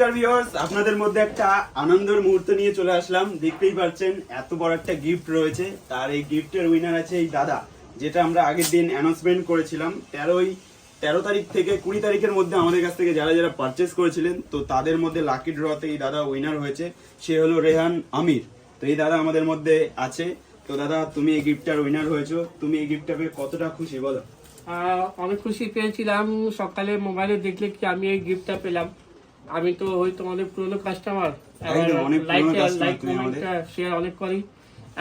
নমস্কার ভিউয়ার্স, আপনাদের মধ্যে একটা আনন্দের মুহূর্ত নিয়ে চলে আসলাম। দেখতেই পাচ্ছেন এত বড় একটা গিফট রয়েছে। তার এই গিফটের উইনার আছে এই দাদা, যেটা আমরা আগের দিন অ্যানাউন্সমেন্ট করেছিলাম। 13 তারিখ থেকে 20 তারিখের মধ্যে আমাদের কাছ থেকে যারা যারা পারচেস করেছিলেন, তো তাদের মধ্যে লাকি ড্রতে এই দাদা উইনার হয়েছে। সে হলো রেহান আমির। তো এই দাদা আমাদের মধ্যে আছে। তো দাদা, তুমি এই গিফটটার উইনার হয়েছো, তুমি এই গিফটটা পেয়ে কতটা খুশি বলো? অনেক খুশি পেয়েছিলাম। সকালে মোবাইলে দেখলে কি আমি এই গিফটটা পেলাম। আমি তো ওই তোমাদের পুরনো কাস্টমার, শেয়ার অনেক করি।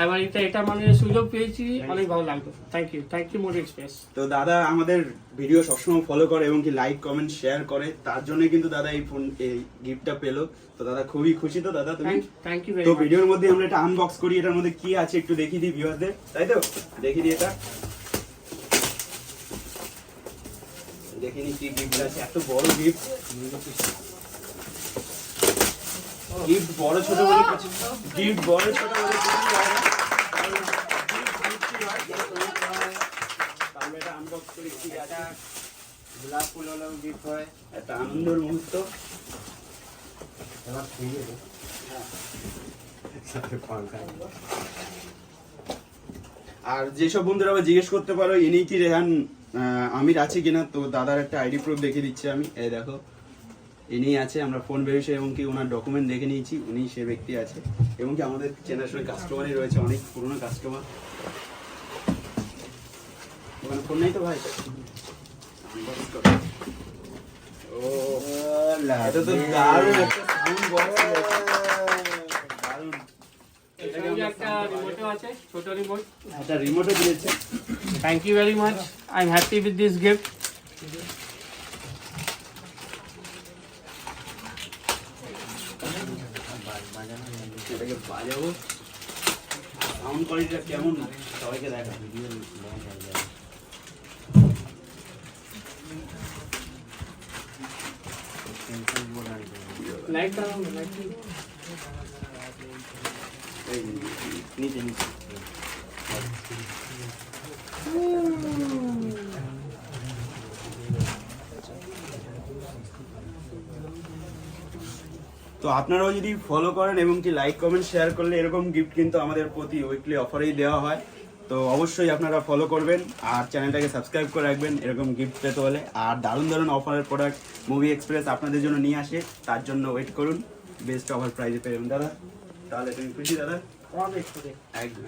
এবার এটা মানে সুযোগ পেয়েছি, অনেক ভালো লাগলো। Thank you Mobixpress. তো দাদা আমাদের ভিডিও সবসময় ফলো করে এবং কি লাইক কমেন্ট শেয়ার করে, তার জন্য কিন্তু দাদা এই গিফটটা পেলো। তো দাদা খুবই খুশি। তো দাদা তুমি থ্যাংক ইউ। তো ভিডিওর মধ্যে আমরা এটা আনবক্স করি, এটার মধ্যে কি আছে একটু দেখিয়ে দিই ভিউয়ারদের, তাই তো? দেখিয়ে দিই, এটা দেখিনি কি গিফট আছে। এত বড় গিফট, গিফট বড় ছোট বলে কিছু, গিফট বড় ছোট বলে কিছু হয় না। আমরা এটা আনবক্স করি, কি আছে? গোলাপ ফুল হলো গিফট হয়, একটা আনন্দের মুহূর্ত। এবার খুলে দে। আর যেসব বন্ধুরা আবার জিজ্ঞেস করতে পারো ইনি কি রেহান আমির আছে কিনা, তো দাদার একটা আইডি প্রুফ দেখিয়ে দিচ্ছি আমি। এই দেখো, ইনি আছে। আমরা ফোন ভেরিফাই এবং কি ওনার ডকুমেন্ট দেখে নিয়েছি, উনি সে ব্যক্তি আছে। এবং কি আমাদের চেনাশোনা কাস্টমারই রয়েছে, অনেক পুরনো কাস্টমার। ওখানে ফোন নেই তো ভাই? ও এটা তো দারুণ একটা সাউন্ড বক্স, দারুণ। একটা রিমোটও আছে, ছোট রিমোট। একটা রিমোটও দিয়েছে। Thank you very much. I am happy with this gift. এটাকে বাজাবো, সাউন্ড কোয়ালিটিটা কেমন সবাইকে দেখা। লাইট দাও, লাইট নিচে নিচে। তো আপনারাও যদি ফলো করেন এবং কি লাইক কমেন্ট শেয়ার করলে এরকম গিফট কিন্তু আমাদের প্রতি উইকলি অফারেই দেওয়া হয়। তো অবশ্যই আপনারা ফলো করবেন আর চ্যানেলটাকে সাবস্ক্রাইব করে রাখবেন এরকম গিফট পেতে হলে। আর দারুণ দারুণ অফারের প্রোডাক্ট মুভি এক্সপ্রেস আপনাদের জন্য নিয়ে আসে, তার জন্য ওয়েট করুন। বেস্ট অফার প্রাইজে পেবেন দাদা। তাহলে তুমি খুশি দাদা? অনেক খুশি। একদম।